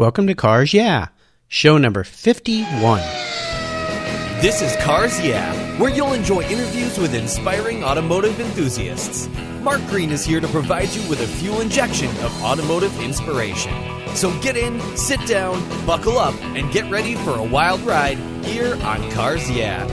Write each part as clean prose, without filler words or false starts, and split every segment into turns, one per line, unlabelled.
Welcome to Cars Yeah, show number 51.
This is Cars Yeah, where you'll enjoy interviews with inspiring automotive enthusiasts. Mark Green is here to provide you with a fuel injection of automotive inspiration. So get in, sit down, buckle up, and get ready for a wild ride here on Cars Yeah.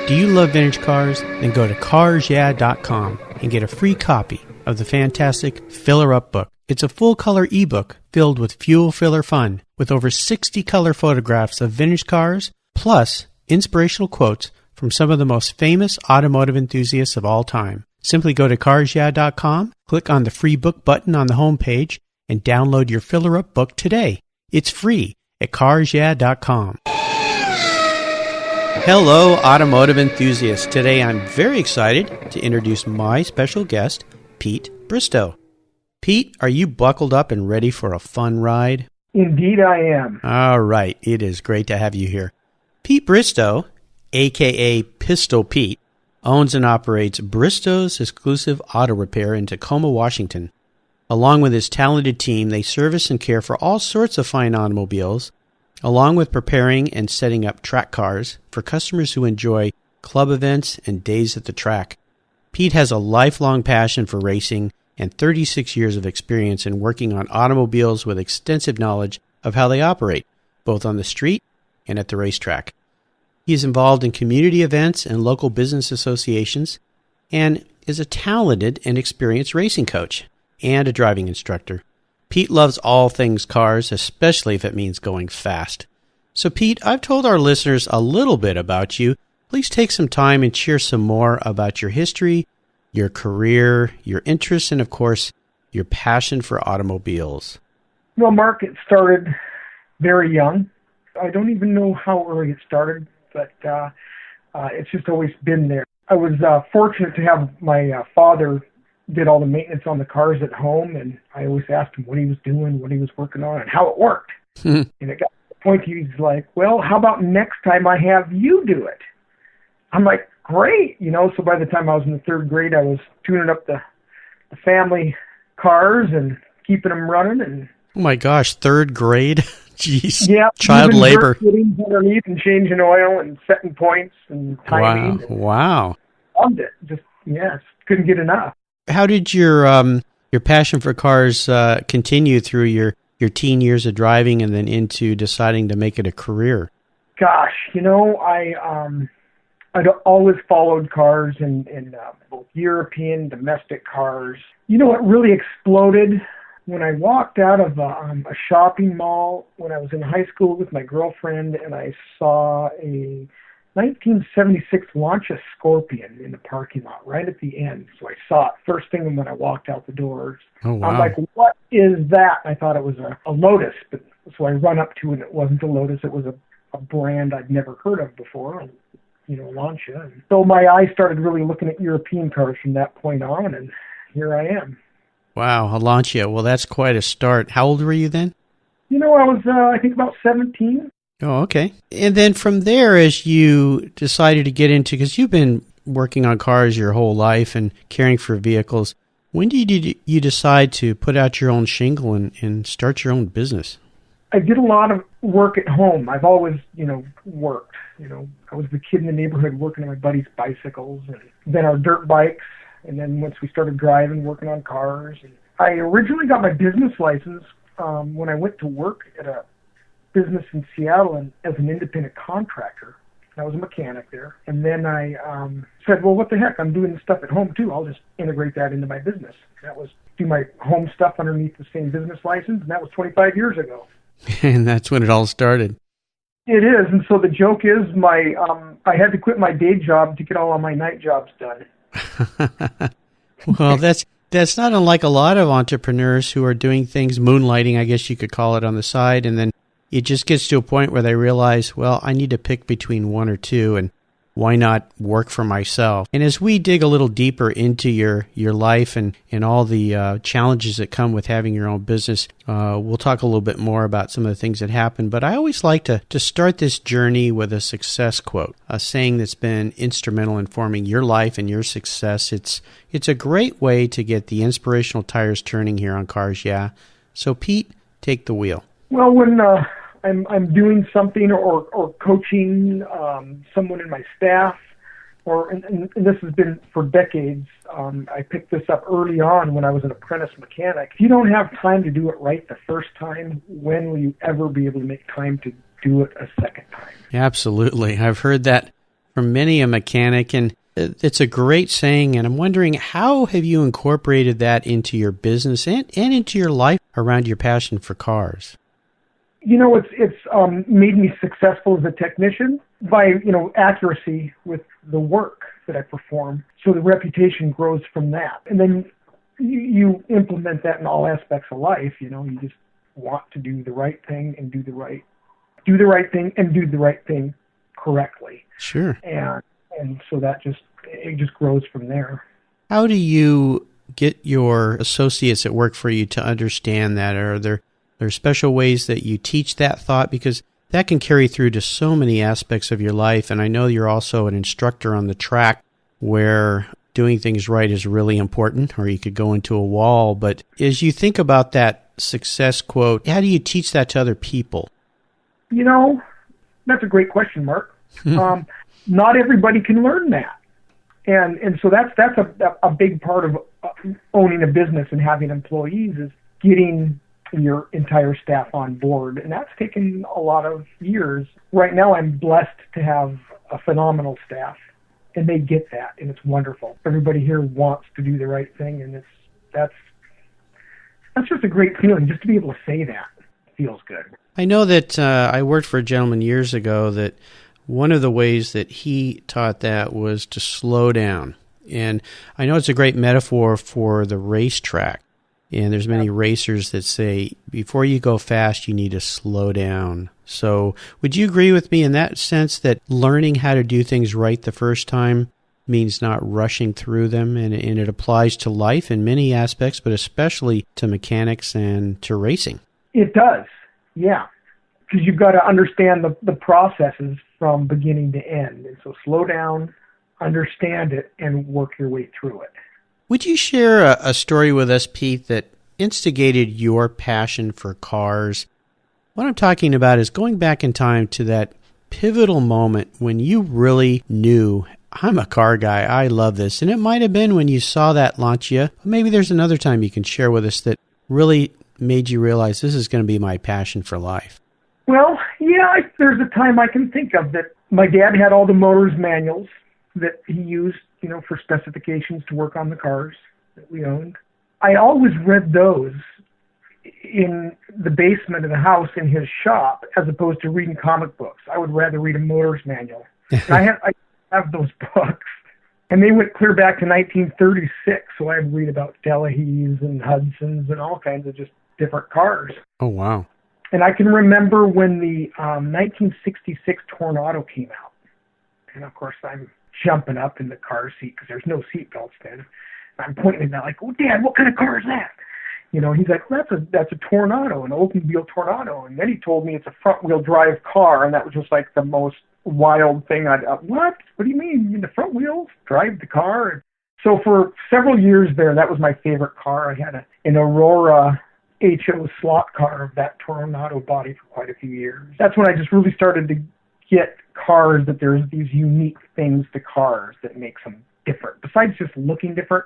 Do you love vintage cars? Then go to carsyeah.com and get a free copy of the fantastic Filler Up book. It's a full-color ebook filled with fuel filler fun with over 60 color photographs of vintage cars, plus inspirational quotes from some of the most famous automotive enthusiasts of all time. Simply go to carsyeah.com, click on the free book button on the homepage, and download your Filler Up book today. It's free at carsyeah.com. Hello, automotive enthusiasts. Today I'm very excited to introduce my special guest, Pete Bristow. Pete, are you buckled up and ready for a fun ride?
Indeed I am.
All right, it is great to have you here. Pete Bristow, a.k.a. Pistol Pete, owns and operates Bristow's exclusive auto repair in Tacoma, Washington. Along with his talented team, they service and care for all sorts of fine automobiles, along with preparing and setting up track cars for customers who enjoy club events and days at the track. Pete has a lifelong passion for racing and 36 years of experience in working on automobiles with extensive knowledge of how they operate, both on the street and at the racetrack. He is involved in community events and local business associations and is a talented and experienced racing coach and a driving instructor. Pete loves all things cars, especially if it means going fast. So Pete, I've told our listeners a little bit about you. Please take some time and share some more about your history, your career, your interests, and of course, your passion for automobiles.
Well, Mark, it started very young. I don't even know how early it started, but it's just always been there. I was fortunate to have my father did all the maintenance on the cars at home, and I always asked him what he was doing, what he was working on, and how it worked. And it got to the point he's like, well, how about next time I have you do it? I'm like, great. So by the time I was in the third grade, I was tuning up the family cars and keeping them running. And
oh my gosh, third grade? Jeez.
Yeah.
Child labor.
Underneath and changing oil and setting points and timing.
Wow.
Loved it. Just, yes, couldn't get enough. How
did your passion for cars continue through your teen years of driving and then into deciding to make it a career?
Gosh, I'd always followed cars in both European, domestic cars. It really exploded when I walked out of a shopping mall when I was in high school with my girlfriend, and I saw a 1976 Lancia Scorpion in the parking lot right at the end. So I saw it first thing when I walked out the doors.
Oh, wow.
I'm like, what is that? I thought it was a Lotus, but so I run up to it, and it wasn't a Lotus. It was a brand I'd never heard of before, Lancia. And so my eyes started really looking at European cars from that point on, and here I am.
Wow, a Lancia. Well, that's quite a start. How old were you then?
I was, I think, about 17.
Oh, okay. And then from there, as you decided to get into, because you've been working on cars your whole life and caring for vehicles, when did you decide to put out your own shingle and start your own business?
I did a lot of work at home. I've always, worked. I was the kid in the neighborhood working on my buddies' bicycles and then our dirt bikes. And then once we started driving, working on cars. And I originally got my business license when I went to work at a business in Seattle and as an independent contractor. I was a mechanic there. And then I said, well, what the heck? I'm doing this stuff at home too. I'll just integrate that into my business. That was do my home stuff underneath the same business license. And that was 25 years ago.
And that's when it all started.
It is. And so the joke is I had to quit my day job to get all of my night jobs done.
Well, that's not unlike a lot of entrepreneurs who are doing things, moonlighting, I guess you could call it, on the side, and then it just gets to a point where they realize, well, I need to pick between one or two, and why not work for myself? And as we dig a little deeper into your life and all the challenges that come with having your own business, we'll talk a little bit more about some of the things that happen. But I always like to start this journey with a success quote, a saying that's been instrumental in forming your life and your success. It's a great way to get the inspirational tires turning here on Cars Yeah. So Pete, take the wheel.
Well, when I'm doing something or coaching someone in my staff, and this has been for decades. I picked this up early on when I was an apprentice mechanic. If you don't have time to do it right the first time, when will you ever be able to make time to do it a second time?
Absolutely. I've heard that from many a mechanic, and it's a great saying, and I'm wondering, how have you incorporated that into your business and into your life around your passion for cars?
It's made me successful as a technician by, accuracy with the work that I perform. So the reputation grows from that. And then you implement that in all aspects of life. You just want to do the right thing and do the right thing and do the right thing correctly.
Sure.
And so it just grows from there.
How do you get your associates that work for you to understand that? Are there special ways that you teach that thought? Because that can carry through to so many aspects of your life. And I know you're also an instructor on the track where doing things right is really important, or you could go into a wall. But as you think about that success quote, how do you teach that to other people?
That's a great question, Mark. Not everybody can learn that. And so that's a big part of owning a business and having employees is getting your entire staff on board. And that's taken a lot of years. Right now, I'm blessed to have a phenomenal staff, and they get that, and it's wonderful. Everybody here wants to do the right thing, and that's just a great feeling. Just to be able to say that feels good.
I know that I worked for a gentleman years ago that one of the ways that he taught that was to slow down. And I know it's a great metaphor for the racetrack. And there's many racers that say, before you go fast, you need to slow down. So would you agree with me in that sense that learning how to do things right the first time means not rushing through them? And it applies to life in many aspects, but especially to mechanics and to racing.
It does, yeah. Because you've got to understand the processes from beginning to end. And so slow down, understand it, and work your way through it.
Would you share a story with us, Pete, that instigated your passion for cars? What I'm talking about is going back in time to that pivotal moment when you really knew, I'm a car guy, I love this. And it might have been when you saw that Lancia, but maybe there's another time you can share with us that really made you realize this is going to be my passion for life.
Well, yeah, there's a time I can think of that my dad had all the motors manuals that he used, for specifications to work on the cars that we owned. I always read those in the basement of the house in his shop as opposed to reading comic books. I would rather read a motors manual. And I have those books, and they went clear back to 1936, so I'd read about Delahys and Hudsons and all kinds of just different cars.
Oh, wow.
And I can remember when the 1966 Tornado came out. And, of course, I'm jumping up in the car seat because there's no seat belts then. I'm pointing at that like, oh, Dad, what kind of car is that? He's like, well, that's a Tornado, an Oldsmobile Tornado. And then he told me it's a front-wheel drive car, and that was just like the most wild thing. What? What do you mean? The front wheels drive the car? So for several years there, that was my favorite car. I had an Aurora HO slot car of that Tornado body for quite a few years. That's when I just really started to get cars, that there's these unique things to cars that makes them different. Besides just looking different,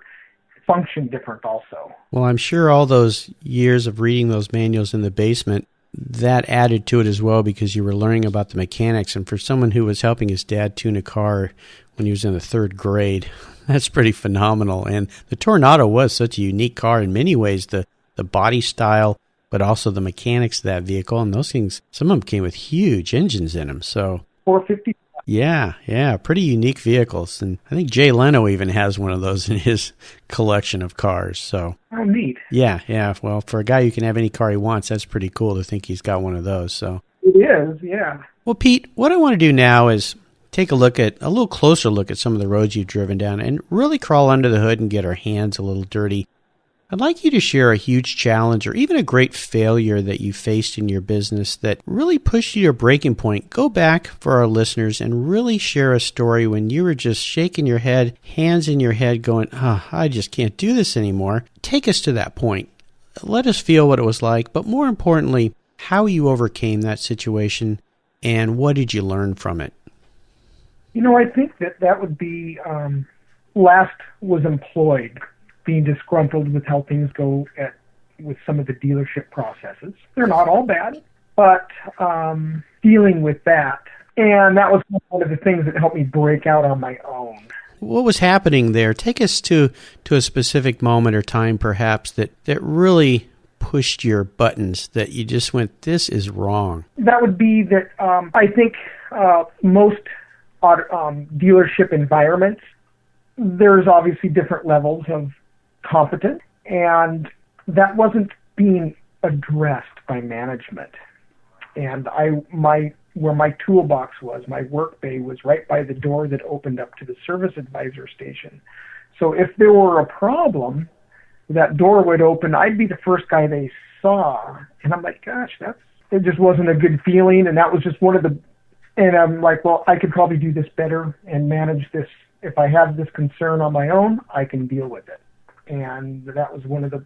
function different also.
Well, I'm sure all those years of reading those manuals in the basement, that added to it as well because you were learning about the mechanics. And for someone who was helping his dad tune a car when he was in the third grade, that's pretty phenomenal. And the Tornado was such a unique car in many ways, the body style, but also the mechanics of that vehicle. And those things, some of them came with huge engines in them. So 450. Yeah, pretty unique vehicles. And I think Jay Leno even has one of those in his collection of cars. So,
oh, neat.
Yeah. Well, for a guy who can have any car he wants, that's pretty cool to think he's got one of those. So
it is, yeah.
Well, Pete, what I want to do now is take a little closer look at some of the roads you've driven down and really crawl under the hood and get our hands a little dirty. I'd like you to share a huge challenge or even a great failure that you faced in your business that really pushed you to a breaking point. Go back for our listeners and really share a story when you were just shaking your head, hands in your head going, I just can't do this anymore. Take us to that point. Let us feel what it was like, but more importantly, how you overcame that situation and what did you learn from it?
I think that would be last was employed, being disgruntled with how things go with some of the dealership processes. They're not all bad, but dealing with that. And that was one of the things that helped me break out on my own.
What was happening there? Take us to a specific moment or time, perhaps, that really pushed your buttons, that you just went, this is wrong.
That would be that I think most dealership environments, there's obviously different levels of competence, and that wasn't being addressed by management. And where my toolbox was, my work bay was right by the door that opened up to the service advisor station. So if there were a problem, that door would open, I'd be the first guy they saw. And I'm like, gosh, it just wasn't a good feeling. And that was just and I'm like, well, I could probably do this better and manage this. If I have this concern on my own, I can deal with it. And that was one of the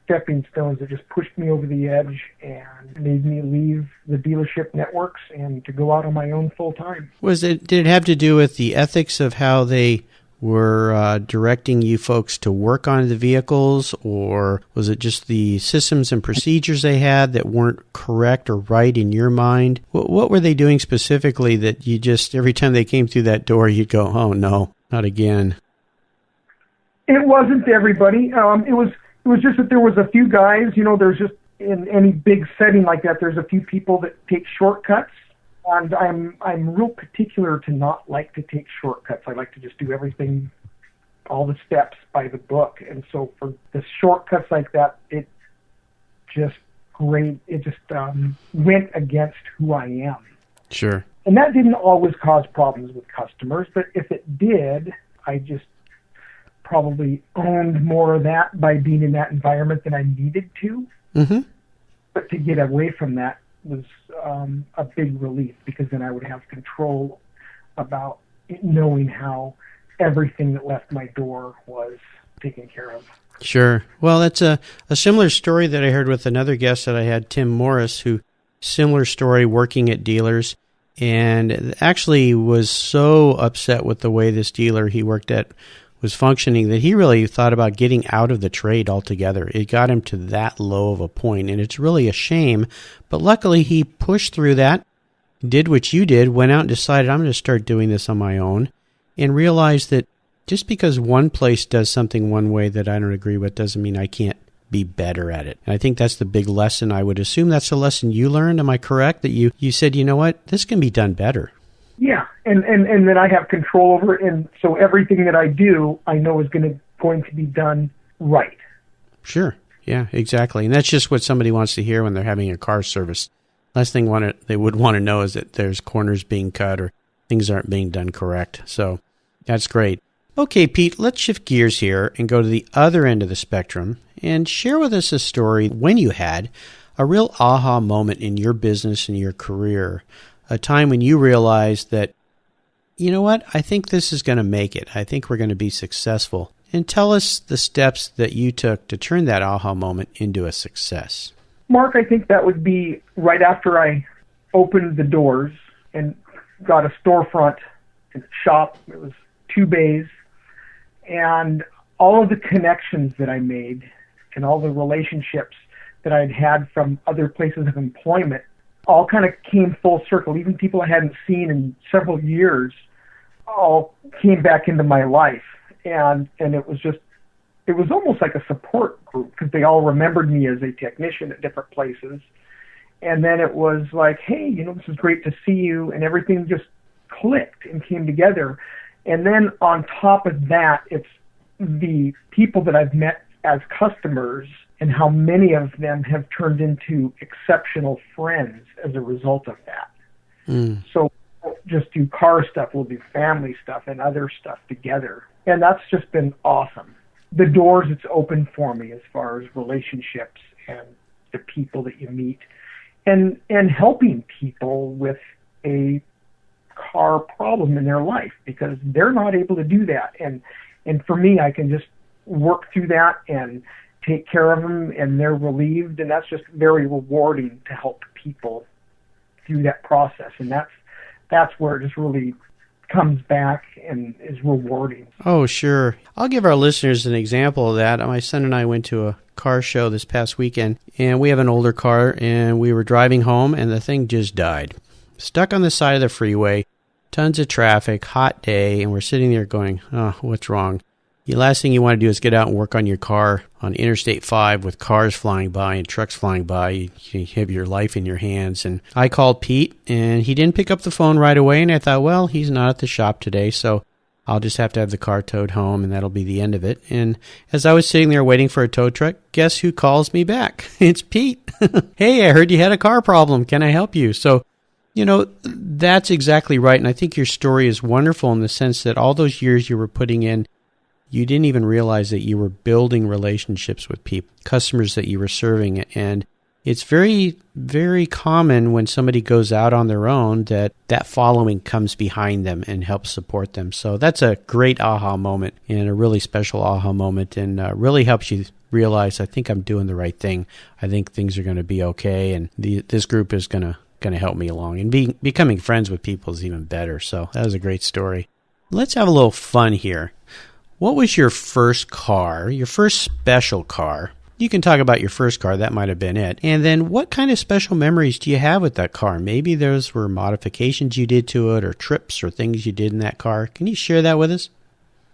stepping stones that just pushed me over the edge and made me leave the dealership networks and to go out on my own full time.
Did it have to do with the ethics of how they were directing you folks to work on the vehicles, or was it just the systems and procedures they had that weren't correct or right in your mind? What were they doing specifically that you just, every time they came through that door, you'd go, oh no, not again?
It wasn't everybody. It was just that there was a few guys, there's just in any big setting like that, there's a few people that take shortcuts. And I'm real particular to not like to take shortcuts. I like to just do everything, all the steps by the book. And so for the shortcuts like that, it just went against who I am.
Sure.
And that didn't always cause problems with customers, but if it did, I just probably owned more of that by being in that environment than I needed to. Mm-hmm. But to get away from that was a big relief, because then I would have control about knowing how everything that left my door was taken care of.
Sure. Well, that's a similar story that I heard with another guest that I had, Tim Morris, who similar story working at dealers, and actually was so upset with the way this dealer he worked at was functioning that he really thought about getting out of the trade altogether. It got him to that low of a point, and it's really a shame. But luckily, he pushed through that, did what you did, went out and decided, I'm going to start doing this on my own, and realized that just because one place does something one way that I don't agree with doesn't mean I can't be better at it. And I think that's the big lesson. I would assume that's the lesson you learned. Am I correct? That you said, you know what, this can be done better.
Yeah, and then I have control over it, and so everything that I do, I know is going to be done right.
Sure. Yeah, exactly. And that's just what somebody wants to hear when they're having a car service. Last thing they would want to know is that there's corners being cut or things aren't being done correct. So that's great. Okay, Pete, let's shift gears here and go to the other end of the spectrum and share with us a story when you had a real aha moment in your business and your career. A time when you realized that, you know what, I think this is going to make it. I think we're going to be successful. And tell us the steps that you took to turn that aha moment into a success.
Mark, I think that would be right after I opened the doors and got a storefront and shop. It was 2 bays. And all of the connections that I made and all the relationships that I'd had from other places of employment all kind of came full circle. Even people I hadn't seen in several years all came back into my life. And it was almost like a support group, because they all remembered me as a technician at different places. And then it was like, hey, this is great to see you. And everything just clicked and came together. And then on top of that, it's the people that I've met as customers and how many of them have turned into exceptional friends as a result of that. So just do car stuff. We'll do family stuff and other stuff together. And that's just been awesome. The doors it's opened for me as far as relationships and the people that you meet, and helping people with a car problem in their life, because they're not able to do that. And for me, I can just work through that and take care of them, and they're relieved, and that's just very rewarding to help people through that process. And that's where it just really comes back and is rewarding.
Oh, sure. I'll give our listeners an example of that. My son and I went to a car show this past weekend, and we have an older car, and we were driving home, and the thing just died. Stuck on the side of the freeway, tons of traffic, hot day, and we're sitting there going, oh, what's wrong? The last thing you want to do is get out and work on your car on Interstate 5 with cars flying by and trucks flying by. You have your life in your hands. And I called Pete, and he didn't pick up the phone right away. And I thought, well, he's not at the shop today, so I'll just have to have the car towed home, and that'll be the end of it. And as I was sitting there waiting for a tow truck, guess who calls me back? It's Pete. Hey, I heard you had a car problem. Can I help you? So, that's exactly right. And I think your story is wonderful in the sense that all those years you were putting in, you didn't even realize that you were building relationships with people, customers that you were serving. And it's very, very common when somebody goes out on their own that following comes behind them and helps support them. So that's a great aha moment, and a really special aha moment, and really helps you realize, I think I'm doing the right thing. I think things are going to be okay, and this group is going to help me along. And becoming friends with people is even better. So that was a great story. Let's have a little fun here. What was your first car, your first special car? You can talk about your first car. That might have been it. And then what kind of special memories do you have with that car? Maybe those were modifications you did to it, or trips or things you did in that car. Can you share that with us?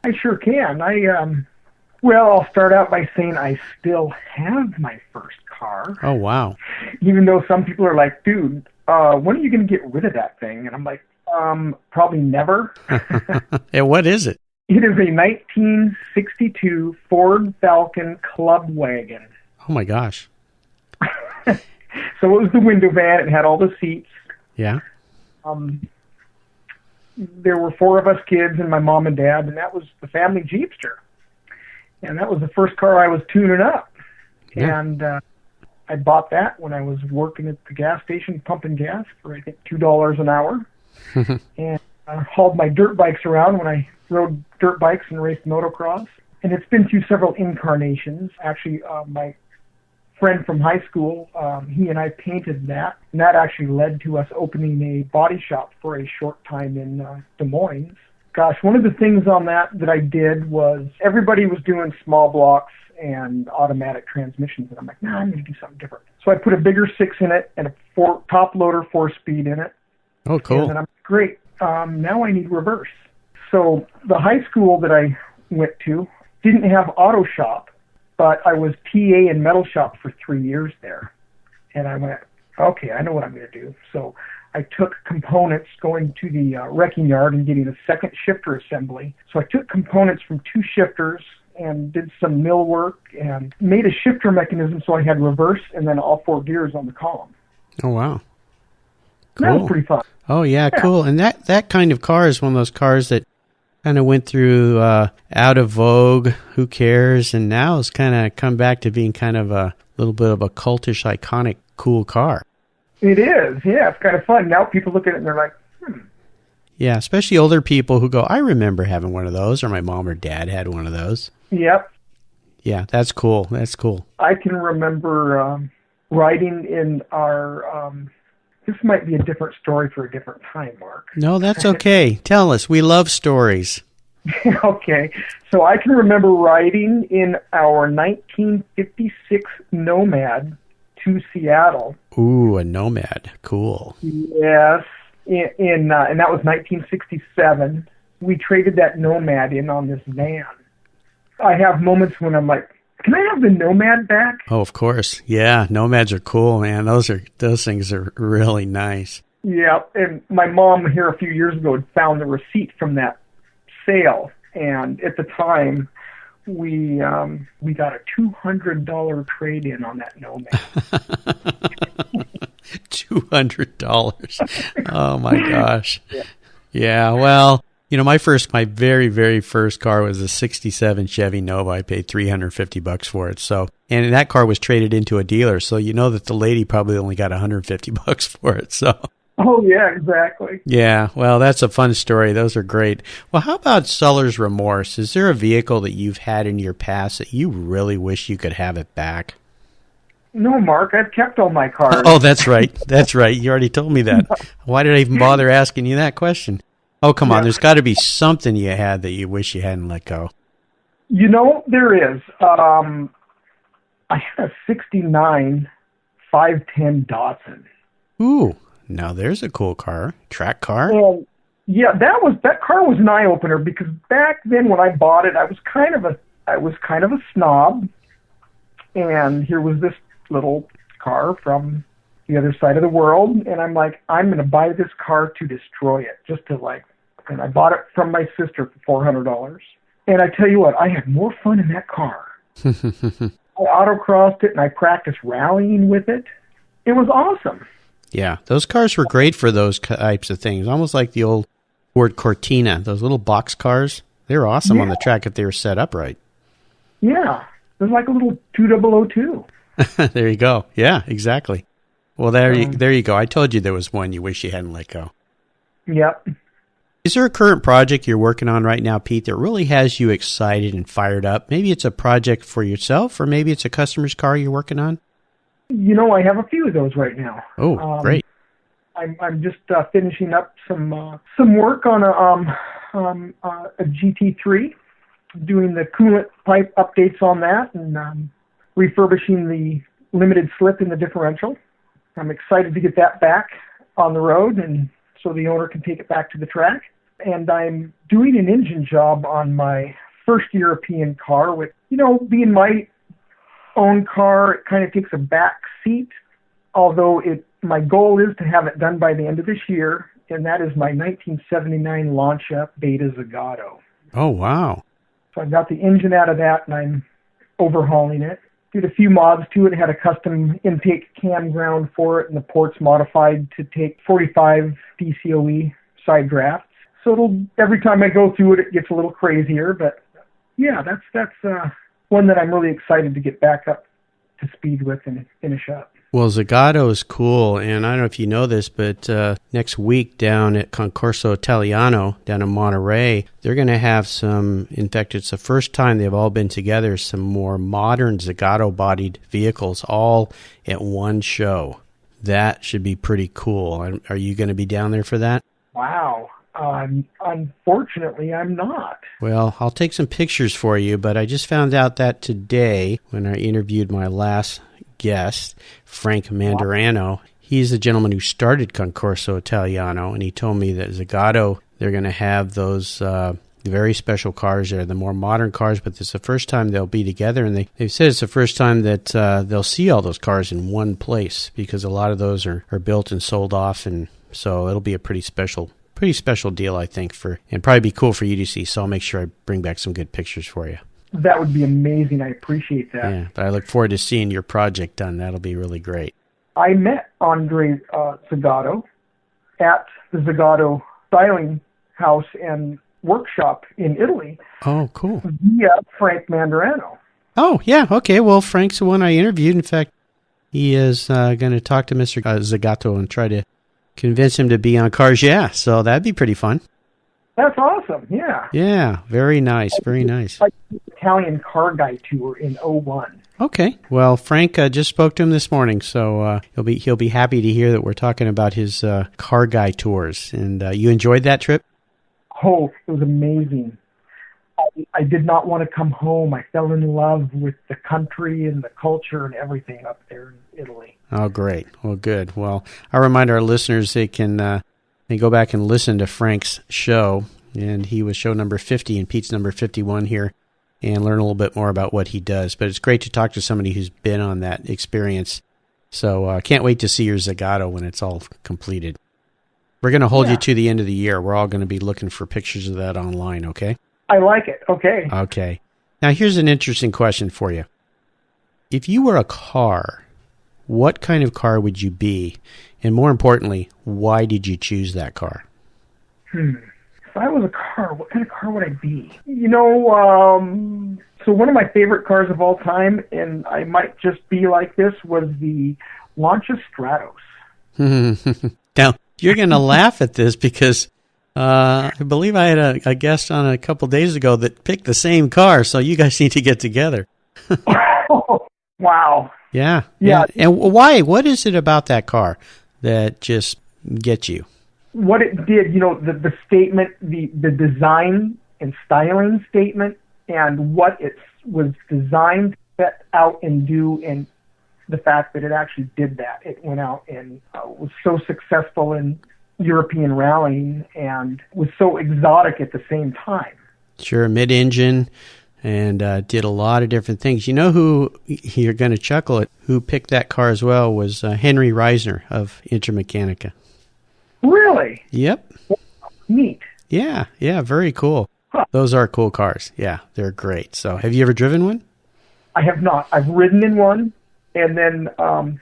I sure can. I'll start out by saying I still have my first car.
Oh, wow.
Even though some people are like, dude, when are you going to get rid of that thing? And I'm like, probably never.
And what is it?
It is a 1962 Ford Falcon Club Wagon.
Oh, my gosh.
So it was the window van. It had all the seats.
Yeah.
There were 4 of us kids and my mom and dad, and that was the family Jeepster. And that was the first car I was tuning up. Yeah. And I bought that when I was working at the gas station pumping gas for, I think, $2 an hour. And I hauled my dirt bikes around when I rode dirt bikes and raced motocross. And it's been through several incarnations. Actually, my friend from high school, he and I painted that. And that actually led to us opening a body shop for a short time in Des Moines. Gosh, one of the things on that I did was everybody was doing small blocks and automatic transmissions. And I'm like, no, I'm going to do something different. So I put a bigger 6 in it and a top loader 4-speed in it.
Oh, cool.
And then I'm great. Now I need reverse. So the high school that I went to didn't have auto shop, but I was TA in metal shop for 3 years there. And I went, okay, I know what I'm going to do. So I took components going to the wrecking yard and getting a second shifter assembly. So I took components from 2 shifters and did some mill work and made a shifter mechanism so I had reverse and then all 4 gears on the column.
Oh, wow. Cool.
That was pretty fun.
Oh, yeah, cool. And that kind of car is one of those cars that kind of went through out of vogue, who cares, and now it's kind of come back to being kind of a little bit of a cultish, iconic, cool car.
It is, yeah. It's kind of fun. Now people look at it and they're like,
Yeah, especially older people who go, I remember having one of those, or my mom or dad had one of those.
Yep.
Yeah, that's cool. That's cool.
I can remember riding in our... this might be a different story for a different time, Mark.
No, that's okay. Tell us. We love stories.
Okay. So I can remember riding in our 1956 Nomad to Seattle.
Ooh, a Nomad. Cool.
Yes. And that was 1967. We traded that Nomad in on this van. I have moments when I'm like, can I have the Nomad back?
Oh, of course. Yeah, Nomads are cool, man. Those things are really nice.
Yeah, and my mom here a few years ago had found the receipt from that sale, and at the time we got a $200 trade-in on that Nomad.
$200. Oh my gosh.
Yeah.
Yeah, well, my very, very first car was a 67 Chevy Nova. I paid $350 for it. So, and that car was traded into a dealer. So, that the lady probably only got $150 for it. So,
Oh, yeah, exactly.
yeah, well, that's a fun story. Those are great. Well, how about seller's remorse? Is there a vehicle that you've had in your past that you really wish you could have it back?
No, Mark, I've kept all my cars.
Oh, that's right. That's right. You already told me that. Why did I even bother asking you that question? Oh, come on. There's got to be something you had that you wish you hadn't let go.
There is. I had a 69 510 Datsun.
Ooh, now there's a cool car. Track car?
And yeah, that car was an eye-opener because back then when I bought it, I was kind of a snob. And here was this little car from the other side of the world, and I'm like, I'm going to buy this car to destroy it, and I bought it from my sister for $400. And I tell you what, I had more fun in that car. I autocrossed it, and I practiced rallying with it. It was awesome.
Yeah, those cars were great for those types of things, almost like the old Ford Cortina, those little box cars. They were awesome on the track if they were set up right.
Yeah, it was like a little 2002.
There you go. Yeah, exactly. Well, there you go. I told you there was one you wish you hadn't let go.
Yep.
Is there a current project you're working on right now, Pete, that really has you excited and fired up? Maybe it's a project for yourself, or maybe it's a customer's car you're working on?
I have a few of those right now.
Oh, great.
I'm just finishing up some work on a GT3, doing the coolant pipe updates on that, and refurbishing the limited slip in the differential. I'm excited to get that back on the road, and so the owner can take it back to the track. And I'm doing an engine job on my first European car, with, being my own car, it kind of takes a back seat, although my goal is to have it done by the end of this year, and that is my 1979 launch-up Beta Zagato.
Oh, wow.
So I've got the engine out of that, and I'm overhauling it. Did a few mods to it, had a custom intake cam ground for it, and the ports modified to take 45 DCOE side drafts. So every time I go through it, it gets a little crazier, but yeah, that's one that I'm really excited to get back up to speed with and finish up.
Well, Zagato is cool, and I don't know if you know this, but next week down at Concorso Italiano down in Monterey, they're going to have in fact, it's the first time they've all been together, some more modern Zagato-bodied vehicles all at one show. That should be pretty cool. Are you going to be down there for that?
Wow. Unfortunately, I'm not.
Well, I'll take some pictures for you, but I just found out that today when I interviewed my last guest, Frank Mandarano. He's the gentleman who started Concorso Italiano, and he told me that Zagato, they're going to have those very special cars there, the more modern cars, but it's the first time they'll be together, and they said it's the first time that they'll see all those cars in one place, because a lot of those are built and sold off, and so it'll be a pretty special deal, I think, and probably be cool for you to see, so I'll make sure I bring back some good pictures for you.
That would be amazing. I appreciate that.
Yeah, but I look forward to seeing your project done. That'll be really great.
I met Andre Zagato at the Zagato styling house and workshop in Italy.
Oh, cool.
Via Frank Mandarano.
Oh, yeah. Okay. Well, Frank's the one I interviewed. In fact, he is going to talk to Mr. Zagato and try to convince him to be on Cars Yeah. So that'd be pretty fun.
That's awesome. Yeah.
Yeah. Very nice. Very nice.
Like the Italian car guy tour in 01.
Okay. Well, Frank just spoke to him this morning, so he'll be happy to hear that we're talking about his car guy tours. And you enjoyed that trip?
Oh, it was amazing. I did not want to come home. I fell in love with the country and the culture and everything up there in Italy.
Oh, great. Well, good. Well, I'll remind our listeners they can go back and listen to Frank's show, and he was show number 50 and Pete's number 51 here, and learn a little bit more about what he does. But it's great to talk to somebody who's been on that experience. So I can't wait to see your Zagato when it's all completed. We're going to hold you to the end of the year. We're all going to be looking for pictures of that online, okay?
I like it. Okay.
Okay. Now, here's an interesting question for you. If you were a car, what kind of car would you be? And more importantly, why did you choose that car?
If I was a car, what kind of car would I be? So one of my favorite cars of all time, and I might just be like this, was the Lancia Stratos.
Now, you're going to laugh at this because I believe I had a guest on a couple days ago that picked the same car, so you guys need to get together.
Oh, wow.
Yeah. And why? What is it about that car that just gets you?
What it did, the statement, the design and styling statement, and what it was designed to set out and do, and the fact that it actually did that. It went out and was so successful in European rallying and was so exotic at the same time.
Sure, mid-engine, and did a lot of different things. You know who, you're going to chuckle at, who picked that car as well was Henry Reisner of Intermechanica.
Really?
Yep.
Neat.
Yeah, very cool.
Huh.
Those are cool cars. Yeah, they're great. So have you ever driven one?
I have not. I've ridden in one, and then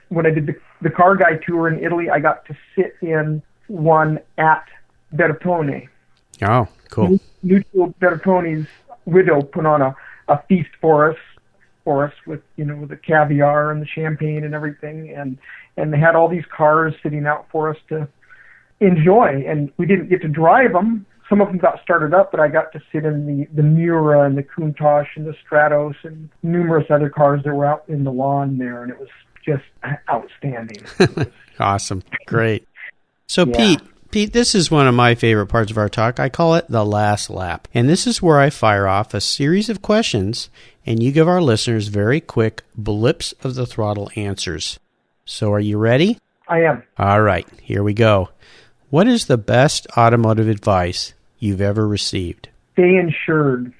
when I did the car guy tour in Italy, I got to sit in one at Bertone.
Oh, cool.
Lucio Bertone's widow put on a feast for us with, the caviar and the champagne and everything, and they had all these cars sitting out for us to enjoy, and we didn't get to drive them. Some of them got started up, but I got to sit in the Miura and the Countach and the Stratos and numerous other cars that were out in the lawn there, and it was just outstanding.
Awesome. Great. So
Yeah.
Pete, this is one of my favorite parts of our talk. I call it the last lap. And this is where I fire off a series of questions, and you give our listeners very quick blips of the throttle answers. So are you ready?
I am.
All right, here we go. What is the best automotive advice you've ever received?
Stay insured.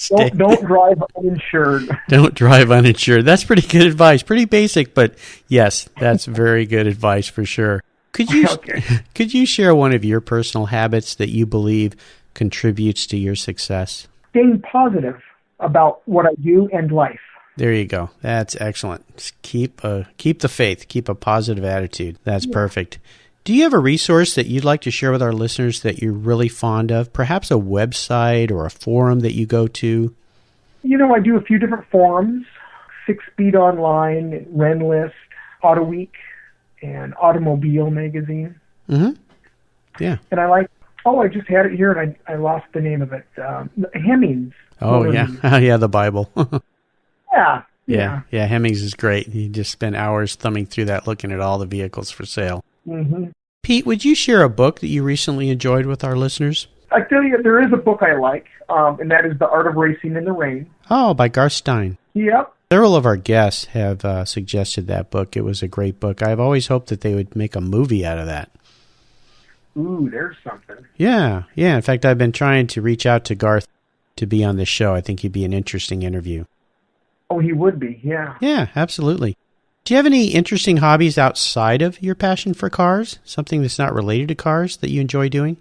Don't drive uninsured.
Don't drive uninsured. That's pretty good advice. Pretty basic, but yes, that's very good advice for sure. Could you share one of your personal habits that you believe contributes to your success?
Staying positive about what I do and life.
There you go. That's excellent. Just keep the faith. Keep a positive attitude. That's perfect. Do you have a resource that you'd like to share with our listeners that you're really fond of? Perhaps a website or a forum that you go to?
I do a few different forums, 6Speed Online, Renlist, Auto Week, and Automobile Magazine.
Mm-hmm. Yeah.
And I just had it here, and I lost the name of it. Hemmings.
Oh, yeah. Yeah, the Bible.
Yeah.
Yeah, Hemmings is great. You just spend hours thumbing through that looking at all the vehicles for sale.
Mm-hmm.
Pete, would you share a book that you recently enjoyed with our listeners?
I tell you, there is a book I like, and that is The Art of Racing in the Rain.
Oh, by Garth Stein.
Yep.
Several of our guests have suggested that book. It was a great book. I've always hoped that they would make a movie out of that.
Ooh, there's something.
Yeah. In fact, I've been trying to reach out to Garth to be on this show. I think he'd be an interesting interview.
Oh, he would be, yeah.
Yeah, absolutely. Do you have any interesting hobbies outside of your passion for cars? Something that's not related to cars that you enjoy doing?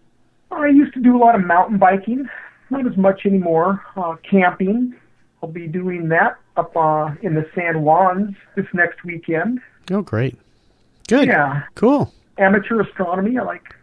I used to do a lot of mountain biking. Not as much anymore. Camping. I'll be doing that up in the San Juans this next weekend.
Oh, great. Good.
Yeah.
Cool.
Amateur astronomy. I like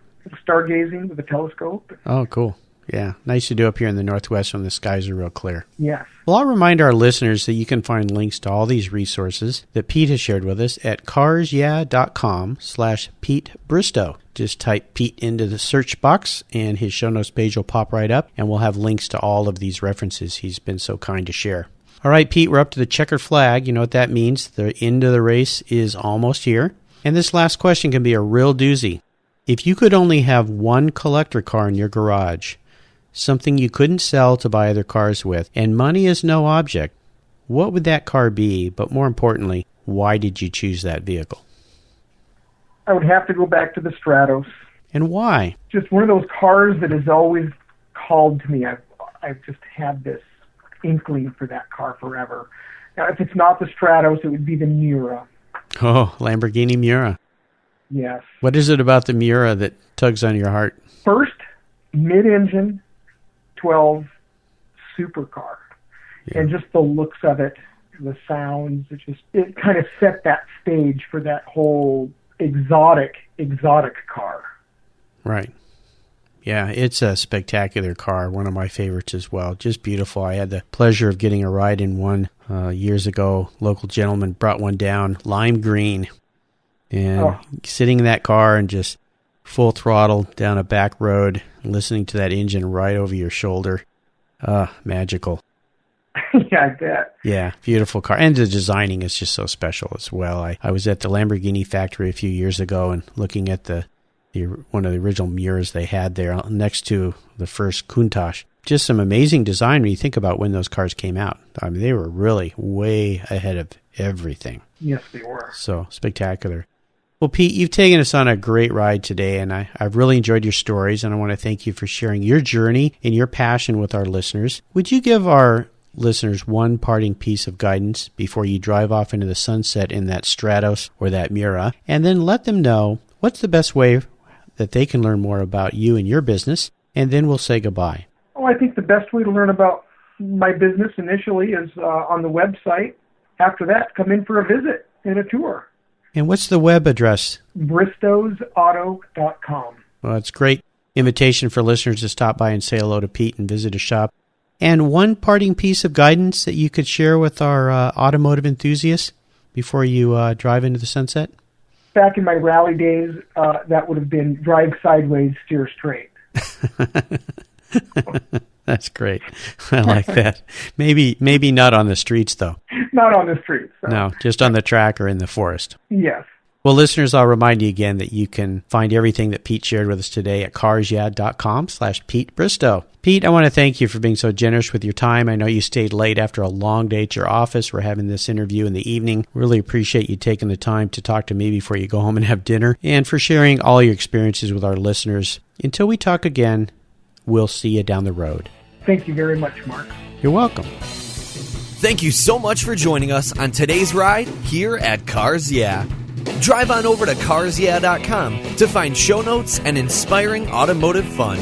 stargazing with a telescope.
Oh, cool. Yeah. Nice to do up here in the Northwest when the skies are real clear.
Yes.
Well, I'll remind our listeners that you can find links to all these resources that Pete has shared with us at carsyeah.com/Pete Bristow. Just type Pete into the search box and his show notes page will pop right up, and we'll have links to all of these references he's been so kind to share. All right, Pete, we're up to the checkered flag. You know what that means. The end of the race is almost here. And this last question can be a real doozy. If you could only have one collector car in your garage, something you couldn't sell to buy other cars with, and money is no object, what would that car be? But more importantly, why did you choose that vehicle?
I would have to go back to the Stratos.
And why?
Just one of those cars that has always called to me. I've just had this inkling for that car forever. Now, if it's not the Stratos, it would be the Miura.
Oh, Lamborghini Miura.
Yes.
What is it about the Miura that tugs on your heart?
First, mid-engine, 12 supercar.
Yeah.
And just the looks of it, the sounds, it kind of set that stage for that whole exotic car.
Right. Yeah, it's a spectacular car, one of my favorites as well. Just beautiful. I had the pleasure of getting a ride in one years ago. Local gentleman brought one down, lime green, and sitting in that car and just full throttle down a back road, listening to that engine right over your shoulder. Magical.
Yeah, I bet.
Yeah, beautiful car. And the designing is just so special as well. I was at the Lamborghini factory a few years ago and looking at one of the original mirrors they had there next to the first Countach. Just some amazing design when you think about when those cars came out. I mean, they were really way ahead of everything.
Yes, they were.
So spectacular. Well, Pete, you've taken us on a great ride today, and I've really enjoyed your stories, and I want to thank you for sharing your journey and your passion with our listeners. Would you give our listeners one parting piece of guidance before you drive off into the sunset in that Stratos or that Miura, and then let them know what's the best way that they can learn more about you and your business, and then we'll say goodbye.
Oh, I think the best way to learn about my business initially is on the website. After that, come in for a visit and a tour.
And what's the web address?
Bristowsauto.com.
Well, it's a great invitation for listeners to stop by and say hello to Pete and visit a shop. And one parting piece of guidance that you could share with our automotive enthusiasts before you drive into the sunset?
Back in my rally days, that would have been drive sideways, steer straight.
That's great. I like that. Maybe not on the streets, though.
Not on the streets. So.
No, just on the track or in the forest.
Yes.
Well, listeners, I'll remind you again that you can find everything that Pete shared with us today at carsyeah.com/Pete Bristow. Pete, I want to thank you for being so generous with your time. I know you stayed late after a long day at your office. We're having this interview in the evening. Really appreciate you taking the time to talk to me before you go home and have dinner, and for sharing all your experiences with our listeners. Until we talk again, we'll see you down the road.
Thank you very much, Mark.
You're welcome.
Thank you so much for joining us on today's ride here at Cars Yeah. Drive on over to carsyeah.com to find show notes and inspiring automotive fun.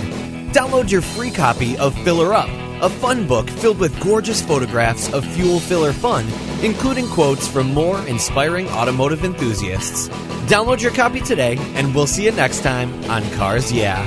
Download your free copy of Filler Up, a fun book filled with gorgeous photographs of fuel filler fun, including quotes from more inspiring automotive enthusiasts. Download your copy today, and we'll see you next time on Cars Yeah.